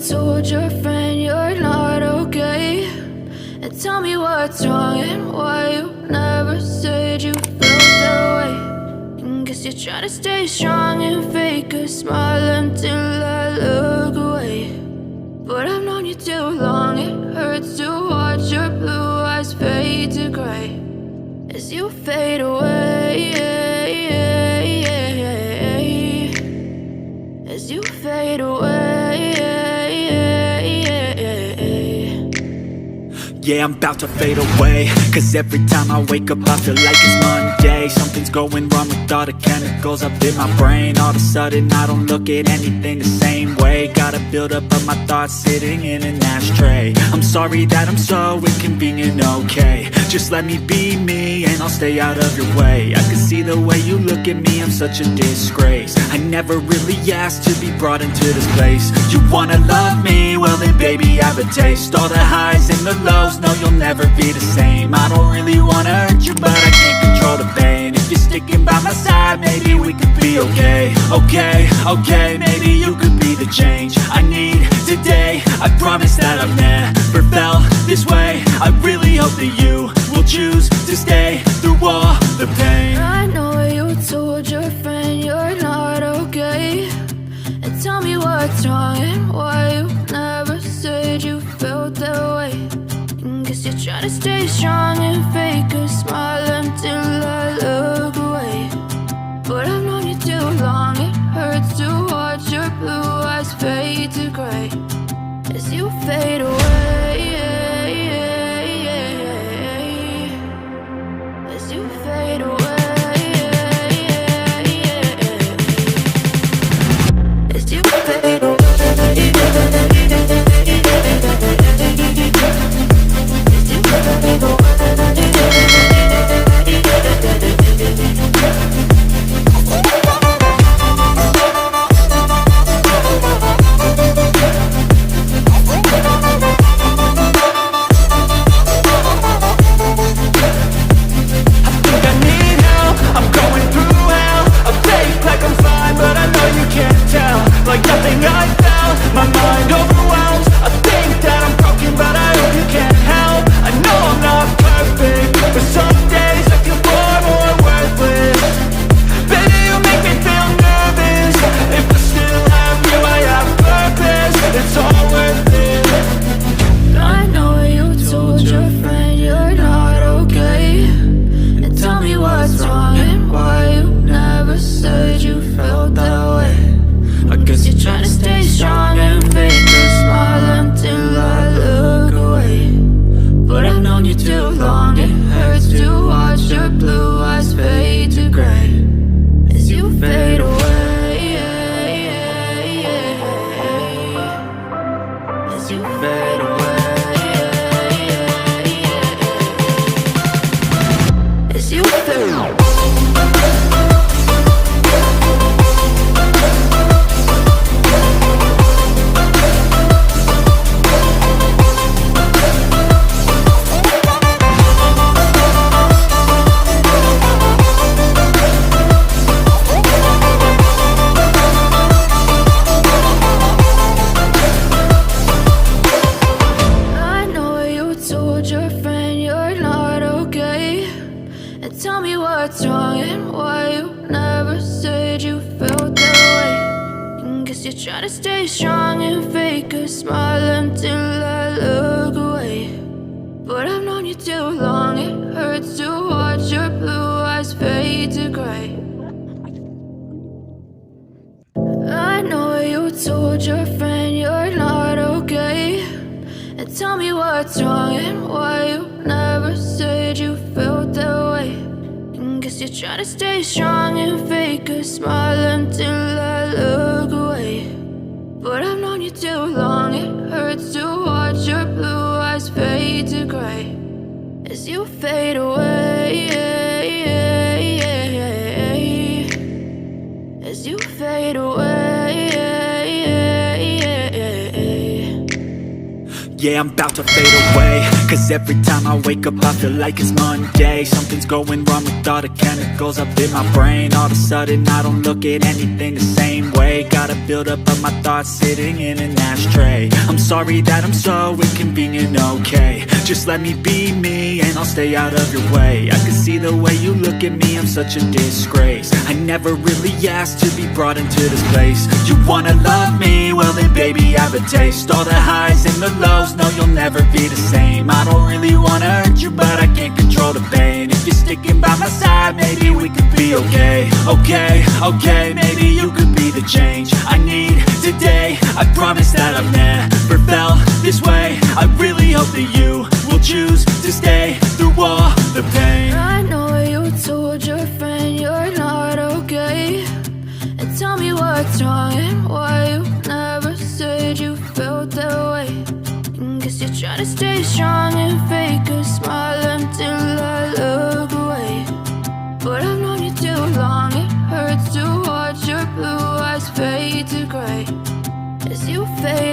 told your friend you're not okay, and tell me what's wrong and why you never said you felt that way. And guess you're trying to stay strong and fake a smile until I look away. But I've known you too long, it hurts to watch your blue eyes fade to gray as you fade away, as you fade away. Yeah, I'm about to fade away, cause every time I wake up I feel like it's Monday. Something's going wrong with all the chemicals up in my brain. All of a sudden I don't look at anything the same way. Got a buildup of my thoughts sitting in an ashtray. I'm sorry that I'm so inconvenient, okay. Just let me be me and I'll stay out of your way. I can see the way you look at me, I'm such a disgrace. I never really asked to be brought into this place. You wanna love me? Well then baby I have a taste. All the highs and the lows, no you'll never be the same. I don't really wanna hurt you but I can't control the pain. If you're sticking by my side maybe we could be okay. Okay, maybe you could be the change I need today. I promise that I've never felt this way. I really hope that you will choose to stay through all the pain. I know you told your friend you're not okay, and tell me what's wrong and why you never said you felt that way. And guess you're trying to stay strong and fake a smile until I look away. But I've known you too long, it hurts to watch your blue eyes fade to gray as you fade away, as you fade away. As you fade away. Like nothing I found, my mind overwhelms. I think that I'm broken, but I hope you can't help. I know I'm not perfect, but some days I feel far more worthless. Baby, you make me feel nervous. If I still have you, I have purpose. It's all worth it. I know you told your friend you're not okay, and tell me what's wrong and why you never said you felt that way. I guess you're trying to stay strong and fake a smile until I look away. But I've known you too long, it hurts to watch your blue eyes fade to gray as you fade away, as you fade away, as you fade away. Tell me what's wrong and why you never said you felt that way. And guess you're trying to stay strong and fake a smile until I look away. But I've known you too long, it hurts to watch your blue eyes fade to gray. I know you told your friend you're not okay, and tell me what's wrong and why you never said you felt that way. And guess you're trying to stay strong and fake a smile until I look away. But I've known you too long, it hurts to watch your blue eyes fade to gray as you fade away, as you fade away. Yeah, I'm about to fade away, cause every time I wake up I feel like it's Monday. Something's going wrong with all the chemicals up in my brain. All of a sudden I don't look at anything the same way. Got a buildup of my thoughts sitting in an ashtray. I'm sorry that I'm so inconvenient, okay. Just let me be me and I'll stay out of your way. I can see the way you look at me, I'm such a disgrace. I never really asked to be brought into this place. You wanna love me? Well then baby I have a taste. All the highs and the lows, no you'll never be the same. I don't really wanna hurt you but I can't control the pain. If you're sticking by my side, maybe we could be okay. Okay, maybe you could be the change I need today. I promise that I've never felt this way. I really hope that you will choose to stay through all the pain. I know you told your friend you're not okay, and tell me what's wrong and why you never said you felt that way. Guess you're trying to stay strong and fake a smile until I look away. But I've known you too long, it hurts to watch your blue eyes fade to gray as you fade